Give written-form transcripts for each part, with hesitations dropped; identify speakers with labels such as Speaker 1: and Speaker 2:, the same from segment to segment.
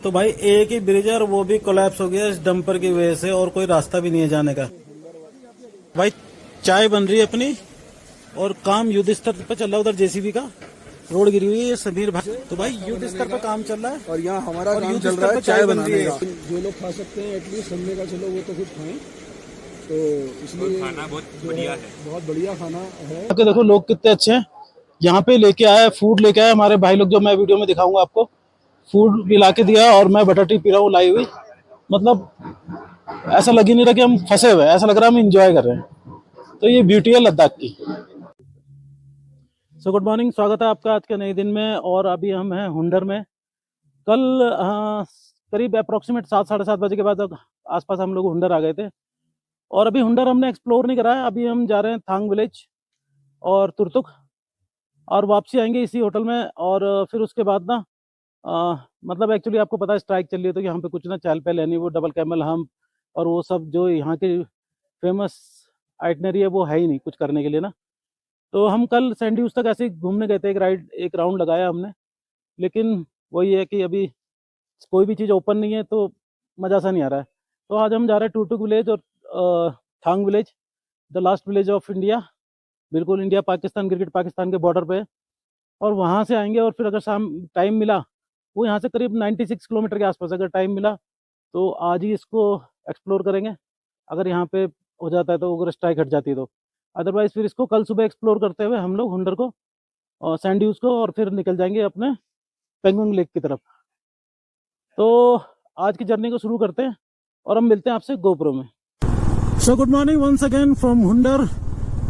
Speaker 1: तो भाई एक ही ब्रिज है और वो भी कोलैप्स हो गया इस डंपर की वजह से, और कोई रास्ता भी नहीं है जाने का। भाई चाय बन रही है अपनी और काम युद्ध स्तर पर चल रहा है। उधर जेसीबी का रोड गिरी हुई है समीर भाई। तो भाई युद्ध स्तर पर काम चल रहा है
Speaker 2: और यहाँ हमारा काम चल रहा है चाय बनाने का। जो लोग खा सकते हैं एटलीस्ट संडे का, चलो वो तो कुछ खाएं, तो इसलिए खाना बहुत बढ़िया है, बहुत बढ़िया खाना है।
Speaker 1: देखो लोग कितने अच्छे हैं, यहाँ पे लेके आए फूड, लेके आए हमारे भाई लोग, जो मैं वीडियो में दिखाऊंगा आपको। फूड भी ला के दिया और मैं बटर टी पी रहा हूँ लाई हुई। मतलब ऐसा लग ही नहीं रहा कि हम फंसे हुए, ऐसा लग रहा है हम इंजॉय कर रहे हैं। तो ये ब्यूटी है लद्दाख की। सो गुड मॉर्निंग, स्वागत है आपका आज के नए दिन में। और अभी हम हैं हुंडर में। कल करीब अप्रोक्सीमेट 7 साढ़े 7 बजे के बाद आसपास हम लोग हुंडर आ गए थे। और अभी हुंडर हमने एक्सप्लोर नहीं करा है। अभी हम जा रहे हैं थांग विलेज और तुरतुक, और वापसी आएंगे इसी होटल में। और फिर उसके बाद ना मतलब एक्चुअली आपको पता है स्ट्राइक चल रही है, तो यहाँ पे कुछ ना चहल पहल यानी वो डबल कैमल हम्प और वो सब जो यहाँ के फेमस आइटनरी है वो है ही नहीं कुछ करने के लिए ना। तो हम कल सैंड ड्यूज तक ऐसे ही घूमने गए थे, एक राउंड लगाया हमने। लेकिन वही है कि अभी कोई भी चीज़ ओपन नहीं है तो मज़ा सा नहीं आ रहा है। तो आज हम जा रहे हैं टुरटुक विलेज और Thang village, the last village of India. बिल्कुल इंडिया पाकिस्तान, गिरगिट पाकिस्तान के बॉर्डर पे। और वहाँ से आएंगे और फिर अगर शाम टाइम मिला, वो यहाँ से करीब 96 किलोमीटर के आसपास, अगर टाइम मिला तो आज ही इसको एक्सप्लोर करेंगे। अगर यहाँ पे हो जाता है तो, अगर स्ट्राइक हट जाती है तो। अदरवाइज फिर इसको कल सुबह एक्सप्लोर करते हुए हम लोग हुंडर को और सैंड ड्यूज को, और फिर निकल जाएंगे अपने पेंगोंग लेक की तरफ। तो आज की जर्नी को शुरू करते हैं और हम मिलते हैं आपसे गोप्रो में। So good morning once again from Hunder.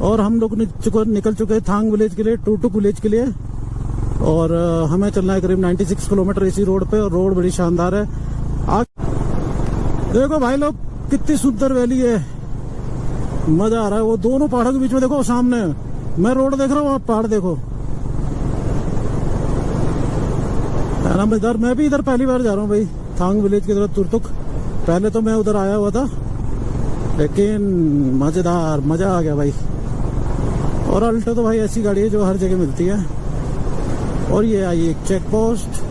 Speaker 1: और हम लोग निकल चुके हैं थांग विलेज के लिए, टुरटुक विलेज के लिए। और हमें चलना है करीब 96 किलोमीटर इसी रोड पे, और रोड बड़ी शानदार है। आज देखो भाई लोग कितनी सुंदर वैली है, मजा आ रहा है। वो दोनों पहाड़ों के बीच में देखो, सामने मैं रोड देख रहा हूँ, आप पहाड़ देखो। मैं भी इधर पहली बार जा रहा हूँ भाई, थांग विलेज की तरफ तुरतुक। पहले तो मैं उधर आया हुआ था, लेकिन मजेदार, मजा आ गया भाई। और अल्टो तो भाई ऐसी गाड़ी है जो हर जगह मिलती है। और ये आई एक check post,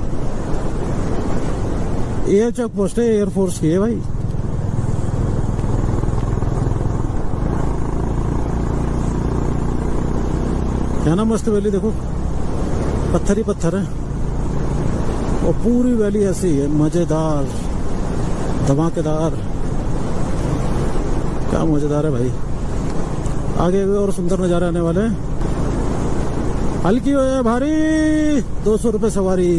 Speaker 1: air check post है, एयरफोर्स की है भाई। क्या ना मस्त वैली, देखो पत्थर ही पत्थर है और पूरी वैली ऐसी है, मजेदार धमाकेदार, क्या मजेदार है भाई। आगे भी और सुंदर नजारे आने वाले हैं। हल्की हो या भारी, 200 रुपये सवारी।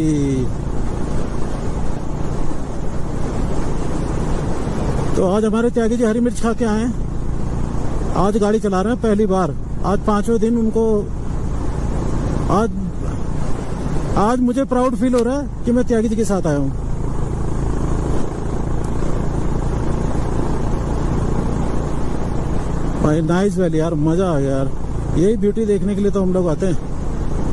Speaker 1: तो आज हमारे त्यागी जी हरी मिर्च खा के आए हैं। आज गाड़ी चला रहे हैं पहली बार, आज 5वें दिन उनको। आज मुझे प्राउड फील हो रहा है कि मैं त्यागी जी के साथ आया हूँ। भाई नाइस वैली यार, मजा आ गया यार। यही ब्यूटी देखने के लिए तो हम लोग आते हैं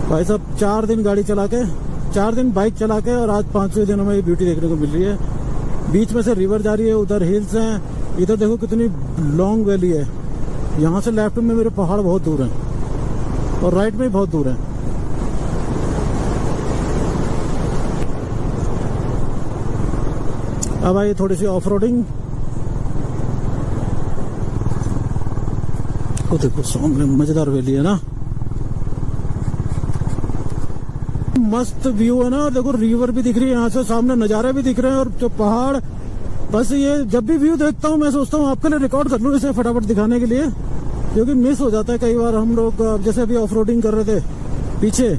Speaker 1: भाई साहब। 4 दिन गाड़ी चला के, 4 दिन बाइक चला के, और आज 5वें दिन हमें ये ब्यूटी देखने को मिल रही है। बीच में से रिवर जा रही है, उधर हिल्स हैं, इधर देखो कितनी लॉन्ग वैली है। यहाँ से लेफ्ट में मेरे पहाड़ बहुत दूर हैं और राइट में भी बहुत दूर है। अब आई थोड़ी सी ऑफ रोडिंग। वो देखो सामने मजेदार वैली है ना, मस्त व्यू है ना। देखो रिवर भी दिख रही है यहाँ से, सामने नज़ारे भी दिख रहे हैं, और जो पहाड़। बस ये जब भी व्यू देखता हूँ मैं सोचता हूँ आपके लिए रिकॉर्ड कर लूँ इसे फटाफट दिखाने के लिए, क्योंकि मिस हो जाता है कई बार। हम लोग जैसे अभी ऑफ रोडिंग कर रहे थे पीछे,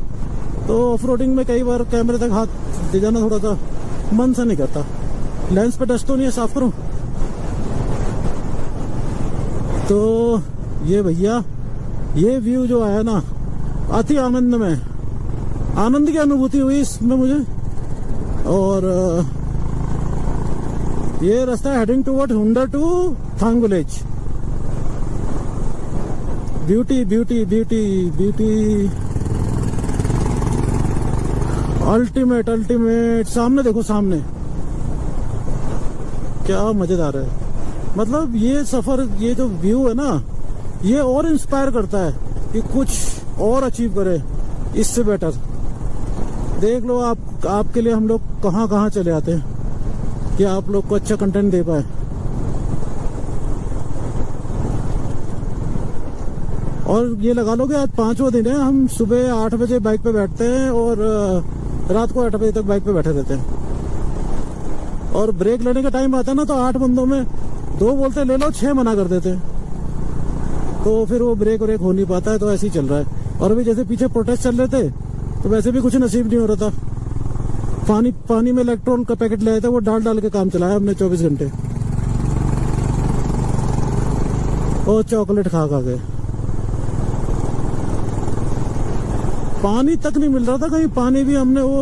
Speaker 1: तो ऑफ रोडिंग में कई बार कैमरे तक हाथ दे जाना थोड़ा सा मन सा नहीं करता। लेंस पे डस्ट तो नहीं है, साफ करूँ। तो ये भैया, ये व्यू जो है ना, अति आनंद में, आनंद की अनुभूति हुई इसमें मुझे। और ये रास्ता है heading toward Hunder to Thang village. Beauty beauty beauty beauty, ultimate ultimate. सामने देखो, सामने क्या मजेदार है। मतलब ये सफर, ये जो व्यू है ना, ये और इंस्पायर करता है कि कुछ और अचीव करे इससे बेटर। देख लो आप, आपके लिए हम लोग कहाँ कहाँ चले आते हैं। कि आप लोग को अच्छा कंटेंट दे पाए। और ये लगा लो कि आज 5वां दिन है, हम सुबह 8 बजे बाइक पे बैठते हैं और रात को 8 बजे तक बाइक पे बैठे रहते हैं। और ब्रेक लेने का टाइम आता है ना, तो 8 बंदों में 2 बोलते ले लो, 6 मना कर देते हैं। तो फिर वो ब्रेक व्रेक हो नहीं पाता है, तो ऐसे ही चल रहा है। और अभी जैसे पीछे प्रोटेस्ट चल रहे थे तो वैसे भी कुछ नसीब नहीं हो रहा था। पानी में इलेक्ट्रॉल का पैकेट ले आया था, वो डाल के काम चलाया हमने 24 घंटे, और चॉकलेट खा के। पानी तक नहीं मिल रहा था कहीं। पानी भी हमने वो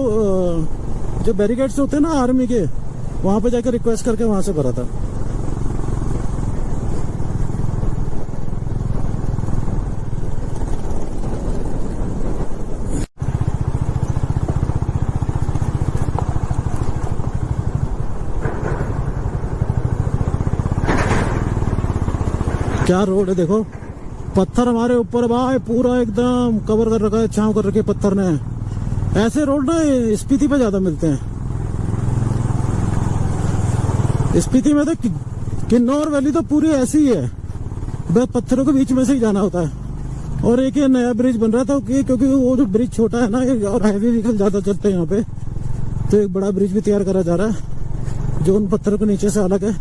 Speaker 1: जो बैरिकेड्स होते हैं ना आर्मी के, वहां पे जाकर रिक्वेस्ट करके वहां से भरा था। क्या रोड है देखो, पत्थर हमारे ऊपर भाई पूरा एकदम कवर कर रखा है, छांव कर रखी है पत्थर ने। ऐसे रोड ना स्पीति पे ज्यादा मिलते हैं। स्पीति में तो किन्नौर वैली तो पूरी ऐसी ही है, बस पत्थरों के बीच में से ही जाना होता है। और एक ये नया ब्रिज बन रहा था क्योंकि वो जो ब्रिज छोटा है ना और हैवी व्हीकल ज्यादा चलते हैं यहाँ पे, तो एक बड़ा ब्रिज भी तैयार करा जा रहा है जो उन पत्थरों के नीचे से अलग है।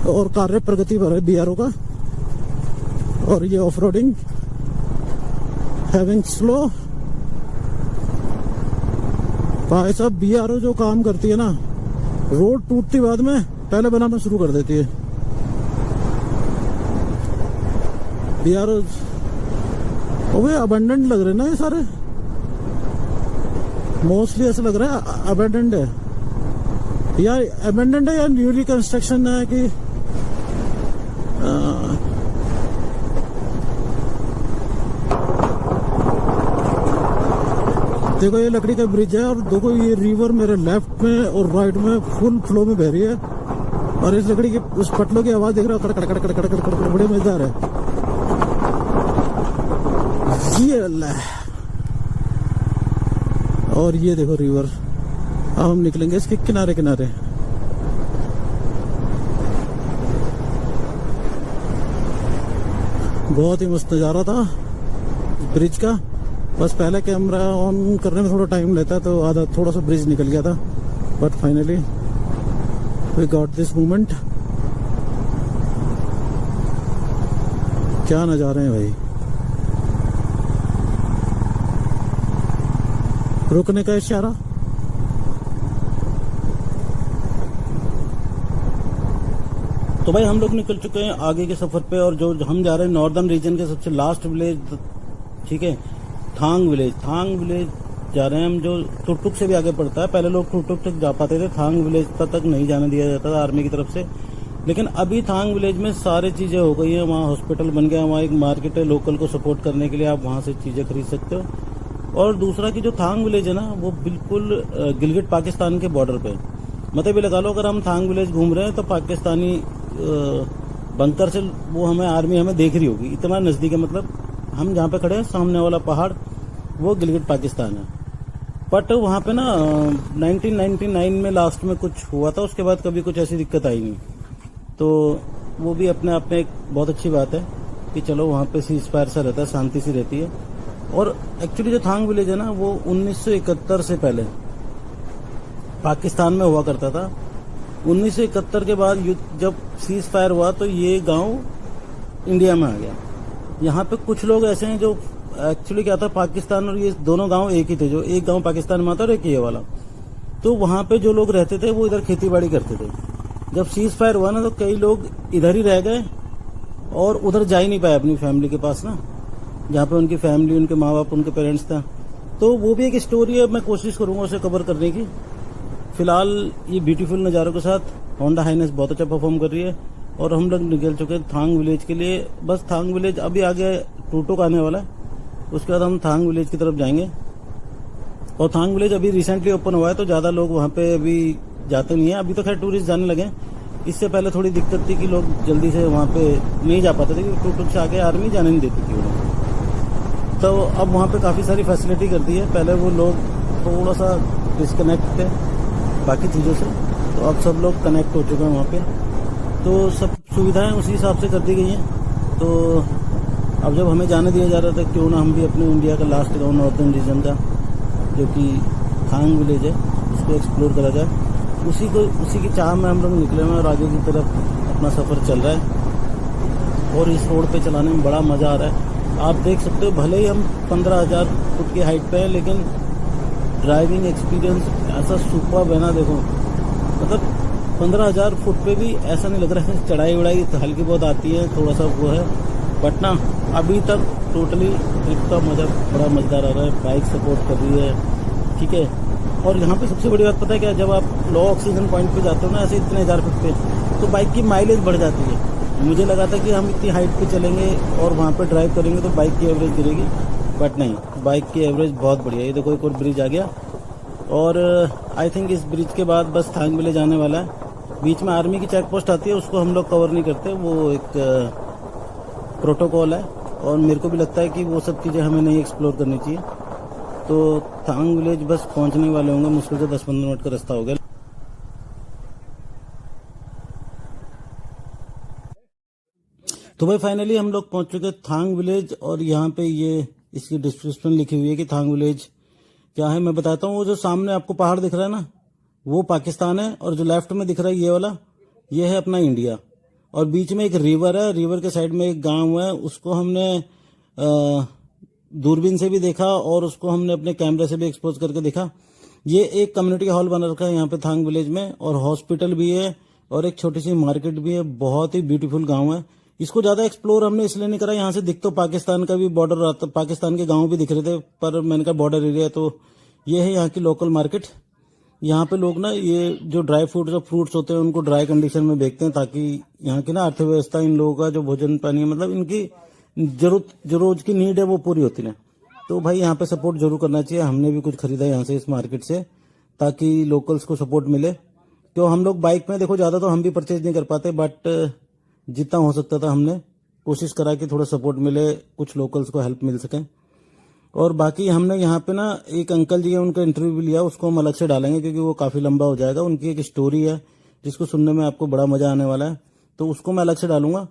Speaker 1: और कार्य प्रगति पर है BRO का। और ये ऑफ रोडिंग हैविंग स्लो। भाई साहब BRO जो काम करती है ना, रोड टूटती बाद में पहले बनाना शुरू कर देती है। BRO वो अबेंडेंट लग रहे ना ये सारे, मोस्टली ऐसा लग रहा है अबेंडेंट है, या अबेंडेंट है या न्यूली कंस्ट्रक्शन है कि देखो ये लकड़ी का ब्रिज है और देखो ये रिवर मेरे लेफ्ट में और राइट में फुल फ्लो में बह रही है। और इस लकड़ी की उस पटलों की आवाज देख रहा हो, कड़ कड़ कड़ कड़ कड़ कड़ कड़, बड़े मजेदार है। ये अल्लाह। और ये देखो रिवर, अब हम निकलेंगे इसके किनारे किनारे। बहुत ही मस्त नजारा था ब्रिज का। बस पहले कैमरा ऑन करने में थोड़ा टाइम लेता तो आधा थोड़ा सा ब्रिज निकल गया था, but finally we got this moment. क्या नजारे हैं भाई। रुकने का इशारा। तो भाई हम लोग निकल चुके हैं आगे के सफर पे, और जो हम जा रहे हैं नॉर्दर्न रीजन के सबसे लास्ट विलेज, ठीक है, थांग विलेज जा रहे हैं हम, जो टुकटुक से भी आगे पड़ता है। पहले लोग टुकटुक तक जा पाते थे, थांग विलेज तक नहीं जाने दिया जाता था आर्मी की तरफ से। लेकिन अभी थांग विलेज में सारी चीजें हो गई हैं, वहाँ हॉस्पिटल बन गया, वहाँ एक मार्केट है, लोकल को सपोर्ट करने के लिए आप वहाँ से चीजें खरीद सकते हो। और दूसरा की जो थांग विलेज है ना, वो बिल्कुल गिलगिट पाकिस्तान के बॉर्डर पे, मतलब ये लगा लो अगर हम थांग विलेज घूम रहे हैं तो पाकिस्तानी बंकर से वो हमें आर्मी हमें देख रही होगी, इतना नजदीक है। मतलब हम जहाँ पे खड़े हैं सामने वाला पहाड़ वो गिलगिट पाकिस्तान है। बट वहाँ पे ना 1999 में लास्ट में कुछ हुआ था, उसके बाद कभी कुछ ऐसी दिक्कत आई नहीं। तो वो भी अपने आप में एक बहुत अच्छी बात है कि चलो वहाँ पे सीज फायर सा रहता है, शांति सी रहती है। और एक्चुअली जो थांग विलेज है ना, वो 1971 से पहले पाकिस्तान में हुआ करता था। 1971 के बाद जब सीज फायर हुआ तो ये गांव इंडिया में आ गया। यहाँ पे कुछ लोग ऐसे हैं जो एक्चुअली क्या था, पाकिस्तान और ये दोनों गांव एक ही थे, जो एक गांव पाकिस्तान में आता और एक ये वाला। तो वहाँ पे जो लोग रहते थे वो इधर खेती बाड़ी करते थे। जब सीज फायर हुआ ना तो कई लोग इधर ही रह गए और उधर जा ही नहीं पाए अपनी फैमिली के पास ना, जहाँ पे उनकी फैमिली, उनके माँ बाप, उनके पेरेंट्स था। तो वो भी एक स्टोरी है, मैं कोशिश करूंगा उसे कवर करने की। फिलहाल ये ब्यूटीफुल नज़ारों के साथ होंडा हाइनेस बहुत अच्छा परफॉर्म कर रही है और हम लोग निकल चुके हैं थांग विलेज के लिए। बस थांग विलेज अभी आगे टुकटुक आने वाला है, उसके बाद हम थांग विलेज की तरफ जाएंगे। और थांग विलेज अभी रिसेंटली ओपन हुआ है तो ज़्यादा लोग वहाँ पे अभी जाते नहीं है। अभी तो खैर टूरिस्ट जाने लगे, इससे पहले थोड़ी दिक्कत थी कि लोग जल्दी से वहाँ पे नहीं जा पाते थे क्योंकि टुकटुक से आगे आर्मी जाने नहीं देती थी उन्हें। तो अब वहाँ पे काफ़ी सारी फैसिलिटी कर दी है। पहले वो लोग थोड़ा सा डिस्कनेक्ट थे, बाकी चीज़ों से। तो अब सब लोग कनेक्ट हो चुके हैं वहाँ पे, तो सब सुविधाएं उसी हिसाब से कर दी गई हैं। तो अब जब हमें जाने दिया जा रहा था, क्यों ना हम भी अपने इंडिया का लास्ट गाँव नॉर्थन रीजन का जो कि थांग विलेज है उसको एक्सप्लोर करा जाए, उसी की चाह में हम लोग निकले हुए हैं और आगे की तरफ अपना सफ़र चल रहा है। और इस रोड पे चलाने में बड़ा मज़ा आ रहा है। आप देख सकते हो, भले ही हम 15,000 फुट की हाइट पे हैं, लेकिन ड्राइविंग एक्सपीरियंस ऐसा सुपर्ब है ना। देखो मतलब 15,000 फुट पे भी ऐसा नहीं लग रहा है। चढ़ाई वढ़ाई तो हल्की बहुत आती है, थोड़ा सा वो है, बट ना अभी तक टोटली ट्रिप का मज़ा बड़ा मज़ेदार आ रहा है। बाइक सपोर्ट कर रही है, ठीक है। और यहाँ पे सबसे बड़ी बात पता है क्या, जब आप लो ऑक्सीजन पॉइंट पे जाते हो ना ऐसे इतने 1000 फीट पे, तो बाइक की माइलेज बढ़ जाती है। मुझे लगा था कि हम इतनी हाइट पे चलेंगे और वहाँ पे ड्राइव करेंगे तो बाइक की एवरेज गिरेगी, बट नहीं, बाइक की एवरेज बहुत बढ़िया है। ये देखो एक और ब्रिज आ गया और आई थिंक इस ब्रिज के बाद बस थांग विलेज आने वाला है। बीच में आर्मी की चेक पोस्ट आती है, उसको हम लोग कवर नहीं करते, वो एक प्रोटोकॉल है और मेरे को भी लगता है कि वो सब चीज़ें हमें नहीं एक्सप्लोर करनी चाहिए। तो थांग विलेज बस पहुंचने वाले होंगे, मुश्किल से 10-15 मिनट का रास्ता हो गया। तो भाई फाइनली हम लोग पहुंच चुके थांग विलेज और यहाँ पे ये इसकी डिस्क्रिप्शन लिखी हुई है कि थांग विलेज क्या है मैं बताता हूँ। वो जो सामने आपको पहाड़ दिख रहा है ना, वो पाकिस्तान है, और जो लेफ्ट में दिख रहा है ये वाला, ये है अपना इंडिया। और बीच में एक रिवर है, रिवर के साइड में एक गांव है, उसको हमने दूरबीन से भी देखा और उसको हमने अपने कैमरे से भी एक्सपोज करके देखा। ये एक कम्युनिटी हॉल बना रखा है यहाँ पे थांग विलेज में, और हॉस्पिटल भी है और एक छोटी सी मार्केट भी है। बहुत ही ब्यूटीफुल गांव है। इसको ज्यादा एक्सप्लोर हमने इसलिए नहीं करा, यहाँ से दिख तो पाकिस्तान का भी बॉर्डर आता, पाकिस्तान के गांव भी दिख रहे थे, पर मैंने कहा बॉर्डर एरिया। तो ये है यहाँ की लोकल मार्केट। यहाँ पे लोग ना ये जो ड्राई फ्रूट्स और फ्रूट्स होते हैं उनको ड्राई कंडीशन में बेचते हैं, ताकि यहाँ की ना अर्थव्यवस्था, इन लोगों का जो भोजन पानी है, मतलब इनकी जरूरत जो रोज की नीड है वो पूरी होती है। तो भाई यहाँ पे सपोर्ट जरूर करना चाहिए। हमने भी कुछ खरीदा यहाँ से इस मार्केट से, ताकि लोकल्स को सपोर्ट मिले। क्यों हम लोग बाइक में देखो ज़्यादा तो हम भी परचेज नहीं कर पाते, बट जितना हो सकता था हमने कोशिश करा कि थोड़ा सपोर्ट मिले, कुछ लोकल्स को हेल्प मिल सके। और बाकी हमने यहाँ पे ना एक अंकल जी है, उनका इंटरव्यू भी लिया, उसको हम अलग से डालेंगे क्योंकि वो काफ़ी लंबा हो जाएगा। उनकी एक स्टोरी है जिसको सुनने में आपको बड़ा मज़ा आने वाला है, तो उसको मैं अलग से डालूंगा।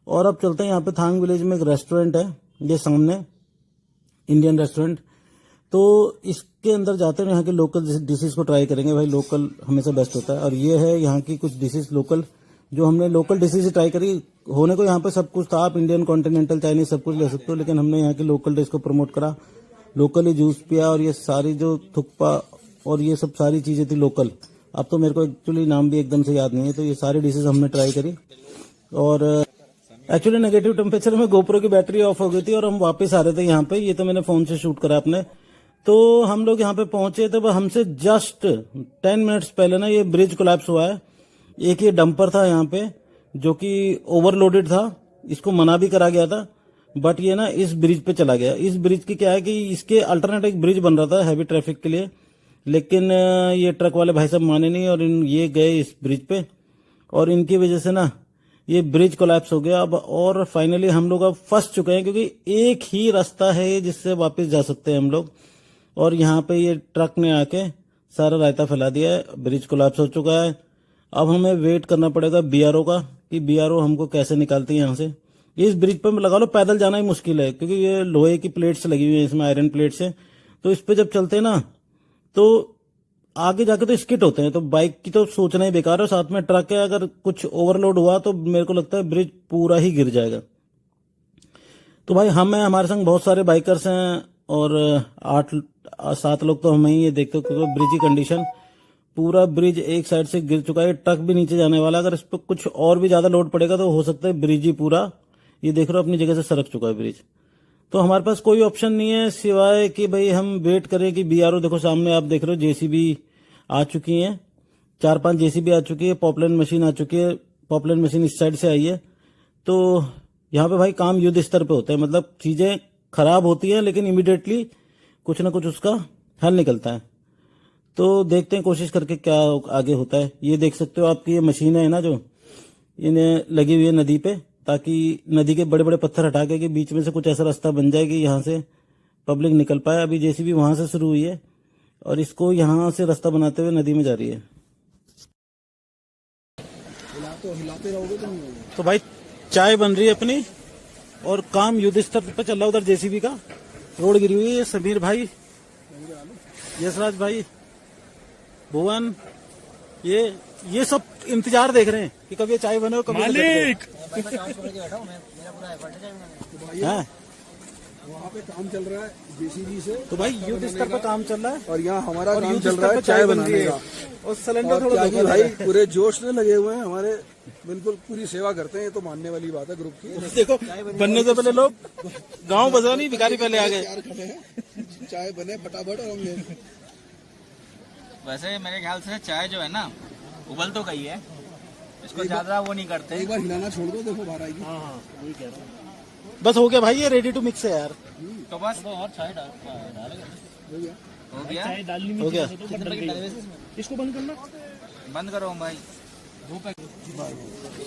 Speaker 1: और अब चलते हैं, यहाँ पे थांग विलेज में एक रेस्टोरेंट है, ये सामने इंडियन रेस्टोरेंट। तो इसके अंदर जाते हैं, यहाँ के लोकल डिशेस को ट्राई करेंगे। भाई लोकल हमेशा बेस्ट होता है। और ये है यहाँ की कुछ डिशेस लोकल, जो हमने लोकल डिशेज ट्राई करी। होने को यहाँ पे सब कुछ था, आप इंडियन कॉन्टिनेंटल चाइनीज सब कुछ ले सकते हो, लेकिन हमने यहाँ की लोकल डिश को प्रमोट करा, लोकली जूस पिया, और ये सारी जो थुक्पा और ये सब सारी चीज़ें थी लोकल। अब तो मेरे को एक्चुअली नाम भी एकदम से याद नहीं है, तो ये सारी डिशेज हमने ट्राई करी। और एक्चुअली नेगेटिव टेम्परेचर में गोप्रो की बैटरी ऑफ हो गई थी और हम वापस आ रहे थे यहाँ पे। ये तो मैंने फोन से शूट करा अपने। तो हम लोग यहाँ पे पहुंचे थे, हमसे जस्ट 10 मिनट्स पहले ना ये ब्रिज कोलैप्स हुआ है। एक ये डंपर था यहाँ पे जो कि ओवरलोडेड था, इसको मना भी करा गया था, बट ये ना इस ब्रिज पे चला गया। इस ब्रिज की क्या है कि इसके अल्टरनेट एक ब्रिज बन रहा था हैवी ट्रैफिक के लिए, लेकिन ये ट्रक वाले भाई साहब माने नहीं और ये गए इस ब्रिज पे, और इनकी वजह से ना ये ब्रिज कोलैप्स हो गया। अब और फाइनली हम लोग अब फंस चुके हैं, क्योंकि एक ही रास्ता है जिससे वापस जा सकते हैं हम लोग, और यहाँ पे ये ट्रक ने आके सारा रायता फैला दिया है। ब्रिज कोलैप्स हो चुका है। अब हमें वेट करना पड़ेगा बीआरओ का, कि बीआरओ हमको कैसे निकालती है यहाँ से। इस ब्रिज पर लगा लो पैदल जाना ही मुश्किल है, क्योंकि ये लोहे की प्लेट्स लगी हुई है इसमें, आयरन प्लेट्स है। तो इस पे जब चलते हैं ना तो आगे जाके तो स्किट होते हैं, तो बाइक की तो सोचना ही बेकार है। साथ में ट्रक है, अगर कुछ ओवरलोड हुआ तो मेरे को लगता है ब्रिज पूरा ही गिर जाएगा। तो भाई हम हैं, हमारे संग बहुत सारे बाइकर्स हैं, और 8-7 लोग तो हम ही ये देखते हो, क्योंकि ब्रिज की कंडीशन, पूरा ब्रिज एक साइड से गिर चुका है, ट्रक भी नीचे जाने वाला। अगर इस पर कुछ और भी ज्यादा लोड पड़ेगा तो हो सकता है ब्रिज ही पूरा, ये देख रहे हो, अपनी जगह से सरक चुका है ब्रिज। तो हमारे पास कोई ऑप्शन नहीं है सिवाय कि भाई हम वेट करें कि बीआरओ, देखो सामने आप देख रहे हो जेसीबी आ चुकी हैं, 4-5 जेसीबी आ चुकी है, पॉपलाइन मशीन आ चुकी है। पॉपलाइन मशीन इस साइड से आई है। तो यहाँ पे भाई काम युद्ध स्तर पे होता है, मतलब चीजें खराब होती है लेकिन इमीडिएटली कुछ ना कुछ उसका हल निकलता है। तो देखते हैं कोशिश करके क्या आगे होता है। ये देख सकते हो आपकी ये मशीनें है ना जो इन्हें लगी हुई है नदी पे, ताकि नदी के बड़े बड़े पत्थर हटा के बीच में से कुछ ऐसा रास्ता बन जाए कि यहाँ से पब्लिक निकल पाए। अभी जेसीबी वहां से शुरू हुई है और इसको यहाँ से रास्ता बनाते हुए नदी में जा रही है।
Speaker 2: तो हिलाते रहोगे तो नहीं होगा।
Speaker 1: तो भाई चाय बन रही है अपनी और काम युद्ध स्तर पर चल रहा है। उधर जेसीबी का रोड गिरी हुई है। समीर भाई, यशराज भाई, भुवन, ये सब इंतजार देख रहे हैं कि कभी ये चाय बने और कभी मालिक।
Speaker 2: वहाँ पे काम चल रहा है जेसीबी से,
Speaker 1: तो भाई युद्ध स्तर पर काम चल रहा है
Speaker 2: और यहाँ हमारा काम चल रहा है चाय बनाने का।
Speaker 1: और सिलेंडर थोड़ा
Speaker 2: भाई पूरे जोश से लगे हुए हैं हमारे, बिल्कुल पूरी सेवा करते हैं। ये तो मानने वाली बात है ग्रुप की।
Speaker 1: देखो बनने से पहले लोग गांव बजा नहीं, भिखारी पहले आ गए।
Speaker 2: चाय बने फटाफट होंगे।
Speaker 3: वैसे मेरे ख्याल से चाय जो है ना उबल तो गई है, इसको ज्यादा वो नहीं करते।
Speaker 2: एक बार हिलाना छोड़ दो, देखो बाहर आएगी।
Speaker 1: हाँ वही कह रहा हूँ। बस हो गया भाई, ये रेडी टू मिक्स है यार।
Speaker 3: तो बस और चाय हो गया
Speaker 1: हो गया।
Speaker 2: इसको बंद करना,
Speaker 3: बंद करो भाई।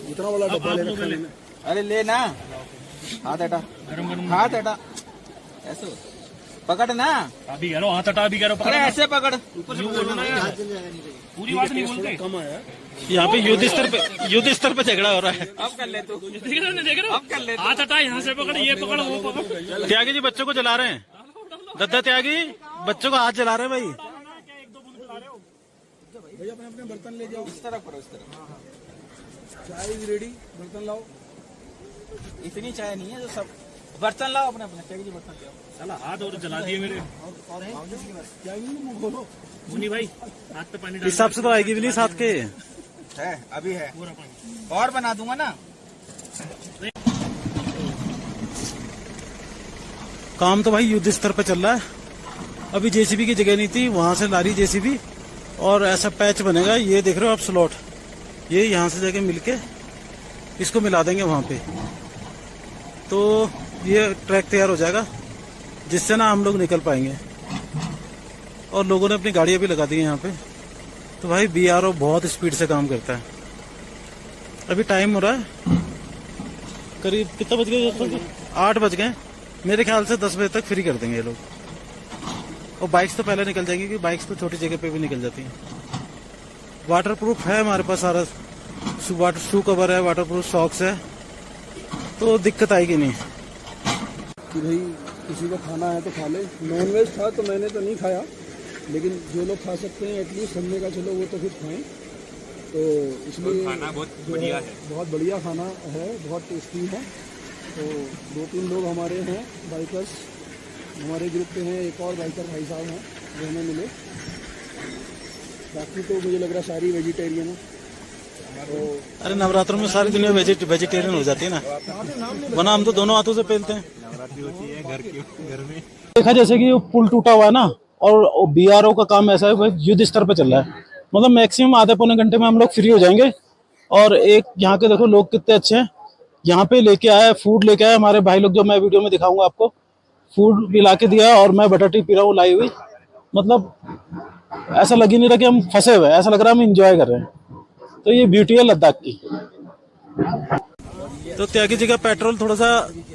Speaker 2: इतना बड़ा डब्बा ले रखा है।
Speaker 3: अरे ले ना, हाथ हटा, हाथ हटा, ऐसे पकड़ ना।
Speaker 4: अभी करो हाथ हटा, अभी करो।
Speaker 3: अरे ऐसे पकड़,
Speaker 4: ऊपर से बोलो ना यार, पूरी बात नहीं बोलते।
Speaker 2: कम आया
Speaker 1: यहाँ पे युद्ध स्तर पे झगड़ा हो रहा है।
Speaker 3: अब कर ले तू,
Speaker 4: देख रहे हो?
Speaker 3: अब कर ले।
Speaker 4: हाथ हटा, यहाँ से पकड़, ये पकड़, वो पकड़।
Speaker 1: त्यागी जी बच्चों को जला रहे हैं। दद्दा त्यागी बच्चों को हाथ जला रहे हैं भाई।
Speaker 2: भैया अपने अपने बर्तन ले जाओ।
Speaker 3: इस तरफ करो, इस तरफ।
Speaker 2: चाय इज रेडी, बर्तन लाओ।
Speaker 3: इतनी चाय नहीं है जो सब। बर्तन लाओ अपने अपने, त्यागी जी बर्तन लाओ।
Speaker 4: साला हाथ और जला दिए मेरे।
Speaker 2: क्या मुंह खोलो।
Speaker 4: मुन्नी भाई हाथ पे पानी
Speaker 1: इस हिसाब से तो आएगी भी नहीं साथ के।
Speaker 3: है अभी है, और बना दूंगा ना।
Speaker 1: काम तो भाई युद्ध स्तर पे चल रहा है। अभी जेसीबी की जगह नहीं थी, वहां से ला रही जेसीबी और ऐसा पैच बनेगा। ये देख रहे हो आप स्लॉट, ये यहाँ से जाके मिलके इसको मिला देंगे वहां पे, तो ये ट्रैक तैयार हो जाएगा, जिससे ना हम लोग निकल पाएंगे। और लोगों ने अपनी गाड़ियां भी लगा दी हैं यहाँ पे। तो भाई बीआरओ बहुत स्पीड से काम करता है। अभी टाइम हो रहा है करीब, कितना बज गए? 8 बज गए। मेरे ख्याल से 10 बजे तक फ्री कर देंगे ये लोग। और बाइक्स तो पहले निकल जाएंगी, क्योंकि बाइक्स तो छोटी जगह पे भी निकल जाती हैं। वाटर प्रूफ है हमारे पास सारा, शू कवर है, वाटर प्रूफ सॉक्स है, तो दिक्कत आएगी नहीं।
Speaker 2: कि भाई किसी को खाना है तो खा ले। नॉनवेज था तो मैंने तो नहीं खाया, लेकिन जो लोग खा सकते हैं एटलीस्ट हमने का चलो वो तो कुछ खाएं। तो इसलिए
Speaker 3: खाना बहुत बढ़िया है,
Speaker 2: बहुत बढ़िया खाना है, बहुत टेस्टी है। तो 2-3 लोग हमारे हैं बाइकर्स, हमारे ग्रुप के हैं। एक और बाइकर भाई साहब हैं जो हमें मिले। बाकी तो मुझे लग रहा सारी वेजिटेरियन है। तो
Speaker 1: अरे नवरात्रों में सारी दुनिया वेजिटेरियन हो जाती है ना, वरना हम तो दोनों हाथों से पहनते हैं।
Speaker 4: घर में
Speaker 1: देखा जैसे कि पुल टूटा हुआ है ना, और बीआरओ का काम ऐसा है युद्ध स्तर पे चल रहा है। मतलब मैक्सिमम आधे पौने घंटे में हम लोग फ्री हो जाएंगे। और एक यहाँ के देखो लोग कितने अच्छे हैं, यहाँ पे लेके आए, फूड लेके आए हमारे भाई लोग, जो मैं वीडियो में दिखाऊंगा आपको। फूड भी ला के दिया और मैं बटर टी पी रहा हूँ लाई हुई। मतलब ऐसा लग ही नहीं रहा कि हम फंसे हुए, ऐसा लग रहा है हम इंजॉय कर रहे हैं। तो ये ब्यूटी है लद्दाख की। तो त्यागी जी का पेट्रोल थोड़ा सा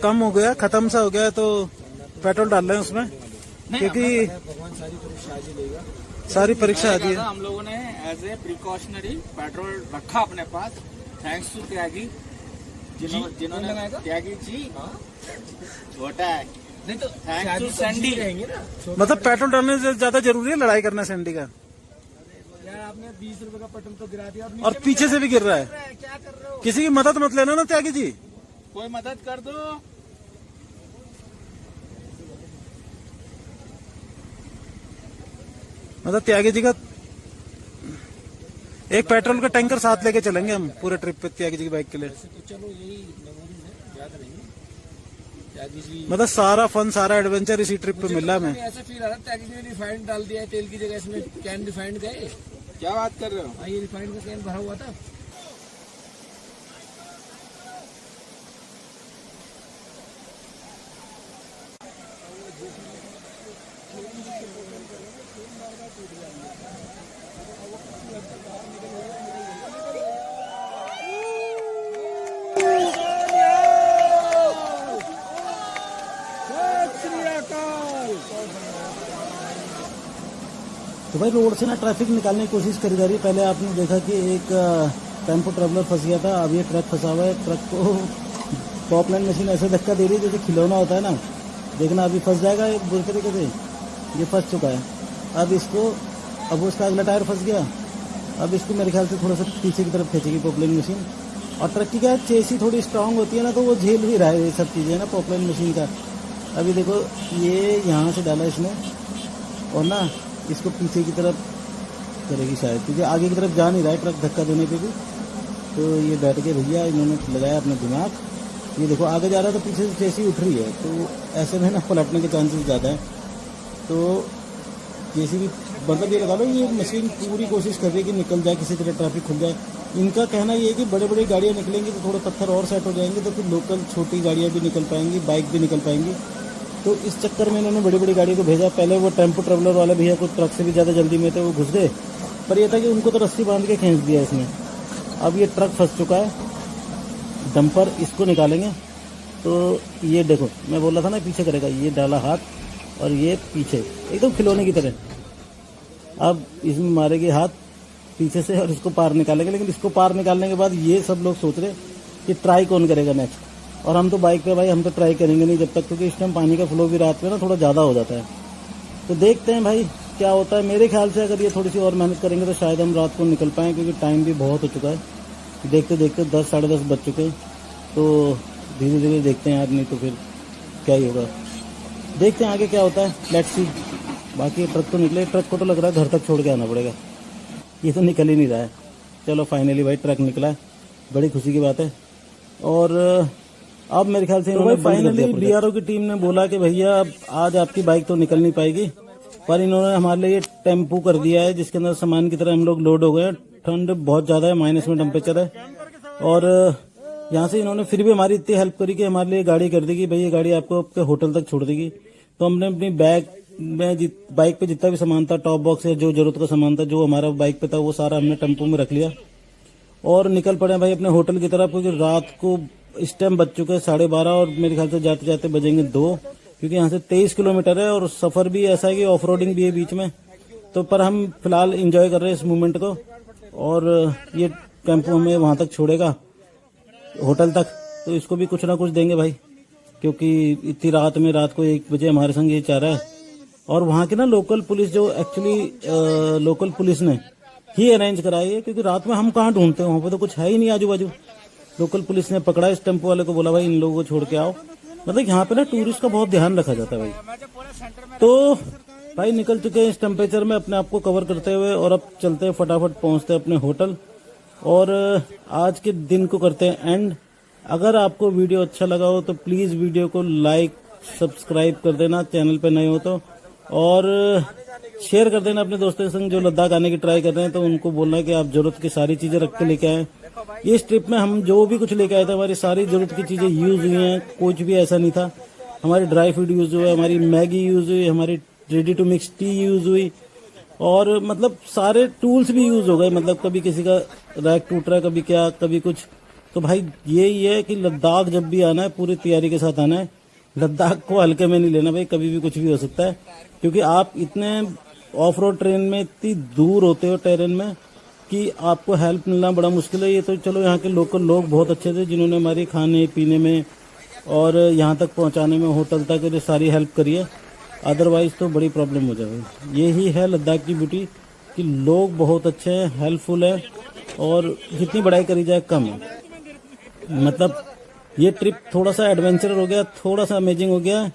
Speaker 1: कम हो गया, खत्म सा हो गया, तो पेट्रोल डाल रहे हैं उसमें, क्योंकि सारी परीक्षा आती है।
Speaker 3: हम लोगों ने एज ए प्रिकॉशनरी पेट्रोल रखा अपने पास, थैंक्स टू त्यागी, जिन्होंने त्यागी जी छोटा है नहीं तो थैंक्स टू सैंडी।
Speaker 1: मतलब पेट्रोल डालने से ज्यादा जरूरी है लड़ाई करना सैंडी का।
Speaker 2: यार आपने 20 रुपए का पेट्रोल तो गिरा दिया,
Speaker 1: और पीछे से भी गिर रहा है।
Speaker 3: क्या कर रहे हो?
Speaker 1: किसी की मदद मत लेना ना त्यागी जी।
Speaker 3: कोई मदद कर दो।
Speaker 1: मतलब त्यागी जी का एक पेट्रोल का टैंकर साथ लेके चलेंगे हम पूरे ट्रिप पे त्यागी जी की बाइक के लिए।
Speaker 2: तो चलो यही मेमोरीज है, याद रहेंगे। त्यागी जी
Speaker 1: मतलब सारा फन, सारा एडवेंचर इसी ट्रिप पे मिला हमें।
Speaker 2: ऐसा फील आ रहा है त्यागी जी ने रिफाइंड डाल दिया है तेल की जगह, इसमें कैन रिफाइंड गए।
Speaker 3: क्या बात कर रहे हो?
Speaker 2: हाँ, ये रिफाइंड का कैन भरा हुआ था।
Speaker 1: तो भाई रोड से ना ट्रैफिक निकालने की कोशिश करी जा रही है। पहले आपने देखा कि एक टेम्पो ट्रेवलर फंस गया था, अब ये ट्रक फंसा हुआ है। ट्रक को पॉपलाइन मशीन ऐसे धक्का दे रही है जैसे खिलौना होता है ना, देखना अभी फंस जाएगा एक बुरी तरीके से। ये फंस चुका है। अब इसको, अब उसका अगला टायर फंस गया, अब इसको मेरे ख्याल से थोड़ा सा पीछे की तरफ खींचेगी पॉपलाइन मशीन। और ट्रक की क्या है, चेसी थोड़ी स्ट्रांग होती है ना, तो वो झेल भी रहा है ये सब चीज़ें ना पॉपलाइन मशीन का। अभी देखो ये यहाँ से डाला इसने और ना इसको पीछे की तरफ करेगी शायद, क्योंकि आगे की तरफ जा नहीं रहा है ट्रक धक्का देने पे भी। तो ये बैठ के भैया इन्होंने लगाया अपना दिमाग, ये देखो आगे जा रहा है तो पीछे से चेसी उठ रही है, तो ऐसे में ना पलटने के चांसेस ज़्यादा है। तो जैसे भी मतलब ये लगा लो, ये मशीन पूरी कोशिश कर रही है कि निकल जाए, किसी तरह ट्रैफिक खुल जाए। इनका कहना ये है कि बड़े बड़ी गाड़ियाँ निकलेंगी तो थोड़े पत्थर और सेट हो जाएंगे, तो फिर लोकल छोटी गाड़ियाँ भी निकल पाएंगी, बाइक भी निकल पाएंगी। तो इस चक्कर में इन्होंने बड़ी बड़ी गाड़ी को भेजा। पहले वो टेम्पो ट्रेवलर वाले भैया कुछ ट्रक से भी ज़्यादा जल्दी में थे, वो घुस गए, पर यह था कि उनको तो रस्सी बांध के खींच दिया इसने। अब ये ट्रक फंस चुका है, डंपर इसको निकालेंगे। तो ये देखो मैं बोल रहा था ना पीछे करेगा, ये डाला हाथ और ये पीछे एकदम खिलौने की तरह। अब इसमें मारेगी हाथ पीछे से और इसको पार निकालेंगे। लेकिन इसको पार निकालने के बाद ये सब लोग सोच रहे कि ट्राई कौन करेगा नेक्स्ट। और हम तो बाइक पे भाई हम तो ट्राई करेंगे नहीं जब तक, क्योंकि इस टाइम पानी का फ्लो भी रात में ना थोड़ा ज़्यादा हो जाता है। तो देखते हैं भाई क्या होता है। मेरे ख्याल से अगर ये थोड़ी सी और मेहनत करेंगे तो शायद हम रात को निकल पाएँ, क्योंकि टाइम भी बहुत हो चुका है। देखते देखते 10 साढ़े 10 बज चुके हैं। तो धीरे धीरे देखते हैं यार, नहीं तो फिर क्या ही होगा। देखते हैं आगे क्या होता है, लेट्स सी। बाकी ट्रक तो निकले, ट्रक को तो लग रहा है घर तक छोड़ के आना पड़ेगा, ये तो निकल ही नहीं रहा है। चलो फाइनली भाई ट्रक निकला है, बड़ी खुशी की बात है। और अब मेरे ख्याल से इन्होंने फाइनली बीआरओ की टीम ने बोला कि भैया अब आज आपकी बाइक तो निकल नहीं पाएगी, पर इन्होंने हमारे लिए टेम्पू कर दिया है जिसके अंदर सामान की तरह हम लोग लोड हो गए। ठंड बहुत ज़्यादा है, माइनस में टेम्परेचर है। और यहाँ से इन्होंने फिर भी हमारी इतनी हेल्प करी कि हमारे लिए गाड़ी कर देगी, भाई ये गाड़ी आपको आपके होटल तक छोड़ देगी। तो हमने अपनी बैग में बाइक पे जितना भी सामान था, टॉप बॉक्स या जो जरूरत का सामान था जो हमारा बाइक पे था, वो सारा हमने टेम्पो में रख लिया और निकल पड़े भाई अपने होटल की तरफ। क्योंकि रात को इस टाइम बज चुके हैं 12:30 और मेरे ख्याल से जाते जाते बजेंगे 2, क्योंकि यहाँ से 23 किलोमीटर है और सफर भी ऐसा है कि ऑफ रोडिंग भी है बीच में। तो पर हम फिलहाल इंजॉय कर रहे हैं इस मोमेंट को। और ये टेम्पो हमें वहां तक छोड़ेगा होटल तक, तो इसको भी कुछ ना कुछ देंगे भाई, क्योंकि इतनी रात में, रात को 1 बजे हमारे संग ये चाह रहा है। और वहाँ की ना लोकल पुलिस, जो एक्चुअली लोकल पुलिस ने ही अरेंज कराई है, क्योंकि रात में हम कहाँ ढूंढते हैं, वहाँ पे तो कुछ है ही नहीं आजू बाजू। लोकल पुलिस ने पकड़ा इस टेम्पो वाले को, बोला भाई इन लोगों को छोड़ के आओ। मतलब यहाँ पे ना टूरिस्ट का बहुत ध्यान रखा जाता है भाई। तो भाई निकल चुके हैं इस टेम्परेचर में अपने आप को कवर करते हुए, और अब चलते हैं फटाफट पहुँचते हैं अपने होटल और आज के दिन को करते हैं एंड। अगर आपको वीडियो अच्छा लगा हो तो प्लीज़ वीडियो को लाइक सब्सक्राइब कर देना, चैनल पे नए हो तो, और शेयर कर देना अपने दोस्तों के संग जो लद्दाख आने की ट्राई कर रहे हैं। तो उनको बोलना है कि आप जरूरत की सारी चीज़ें रख के लेके आए। इस ट्रिप में हम जो भी कुछ लेके आए थे, हमारी सारी जरूरत की चीज़ें यूज़ हुई हैं, कुछ भी ऐसा नहीं था। हमारी ड्राई फ्रूट यूज़ हुआ, हमारी मैगी यूज़ हुई, हमारी ready to mix tea use हुई, और मतलब सारे टूल्स भी यूज़ हो गए। मतलब कभी किसी का रैक टूट रहा है, कभी क्या, कभी कुछ। तो भाई यही है कि लद्दाख जब भी आना है पूरी तैयारी के साथ आना है। लद्दाख को हल्के में नहीं लेना भाई, कभी भी कुछ भी हो सकता है, क्योंकि आप इतने ऑफ रोड ट्रेन में इतनी दूर होते हो टेरेन में कि आपको हेल्प मिलना बड़ा मुश्किल है। ये तो चलो यहाँ के लोकल लोग बहुत अच्छे थे जिन्होंने हमारी खाने पीने में और यहाँ तक पहुँचाने में, होटल तक ये सारी हेल्प करी है। अदरवाइज तो बड़ी प्रॉब्लम हो जाएगी। यही है लद्दाख की ब्यूटी कि लोग बहुत अच्छे हैं, हेल्पफुल है, और जितनी बड़ाई करी जाए कम है। मतलब ये ट्रिप थोड़ा सा एडवेंचर हो गया, थोड़ा सा अमेजिंग हो गया,